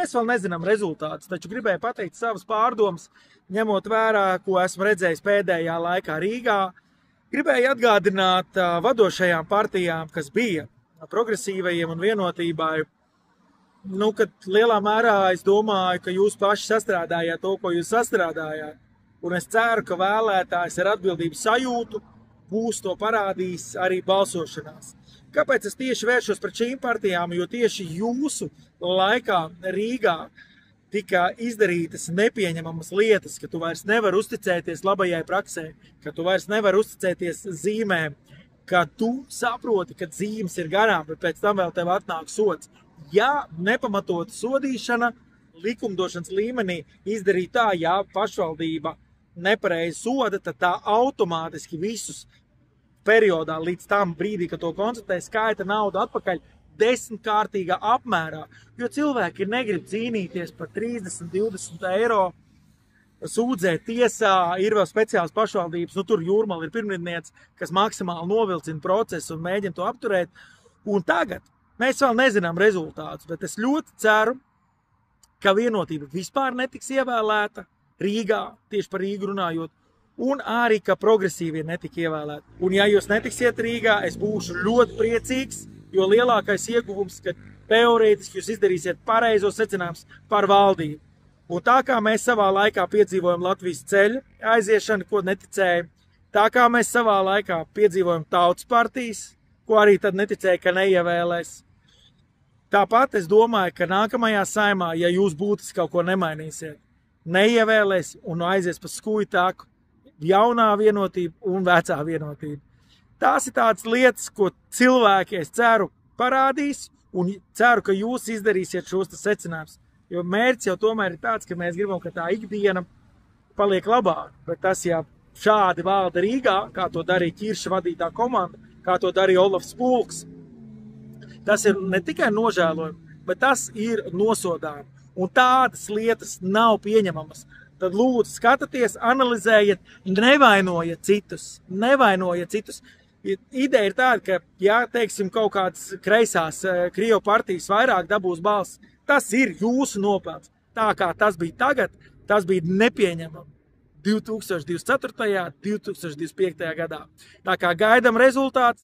Mēs vēl nezinām rezultātus, taču gribēju pateikt savas pārdomas, ņemot vērā, ko esmu redzējis pēdējā laikā Rīgā. Gribēju atgādināt vadošajām partijām, kas bija progresīvajiem un vienotībai, kad lielā mērā es domāju, ka jūs paši sastrādājāt to, ko jūs sastrādājāt. Un es ceru, ka vēlētājs ar atbildības sajūtu būs to parādījis arī balsošanās. Kāpēc es tieši vēršos pret šīm partijām? Jo tieši jūsu laikā Rīgā tika izdarītas nepieņemamas lietas, ka tu vairs nevar uzticēties labajai praksē, ka tu vairs nevar uzticēties zīmēm, ka tu saproti, ka zīmes ir garām, bet pēc tam vēl tev atnāk sods. Ja nepamatota sodīšana likumdošanas līmenī izdarīja tā, ja pašvaldība nepareizi soda, tad tā automātiski visus periodā līdz tam brīdī, kad to konstatē, skaita naudu atpakaļ 10-kārtīgā apmērā, jo cilvēki negrib cīnīties par 30-20 eiro, sūdzēt tiesā, ir vēl speciāls pašvaldības, tur Jūrmala ir pirmrindniece, kas maksimāli novilcina procesu un mēģina to apturēt. Un tagad mēs vēl nezinām rezultātus, bet es ļoti ceru, ka vienotība vispār netiks ievēlēta Rīgā, tieši par Rīgu runājot, un arī, ka progresīvie netika ievēlēti. Un ja jūs netiksiet Rīgā, es būšu ļoti priecīgs, jo lielākais ieguvums, ka teorētiski jūs izdarīsiet pareizos secinājumus par valdību. Un tā kā mēs savā laikā piedzīvojam Latvijas ceļu aiziešanu, ko neticēja, tā kā mēs savā laikā piedzīvojam Tautas partijas, ko arī tad neticēja, ka neievēlēs. Tāpat es domāju, ka nākamajā saimā, ja jūs būtiski kaut ko nemainīsiet, neievēlēs un aizies pa skūjtāku jaunā vienotība un vecā vienotība. Tās ir tādas lietas, ko cilvēki, es ceru, parādīs un ceru, ka jūs izdarīsiet šos secinājumus. Jo mērķis jau tomēr ir tāds, ka mēs gribam, ka tā ikdiena paliek labāk. Bet tas, ja šādi valda Rīgā, kā to darīja Ķirša vadītā komanda, kā to darīja Olafs Pulks, tas ir ne tikai nožēlojumi, bet tas ir nosodāmi. Un tādas lietas nav pieņemamas. Tad lūdzu skatieties, analizējiet, nevainojiet citus. Ideja ir tāda, ka, ja, teiksim, kaut kādas kreisās Krievu partijas vairāk dabūs balsis, tas ir jūsu nopelns. Tā kā tas bija tagad, tas bija nepieņemami 2024. 2025. gadā. Tā kā gaidam rezultātus.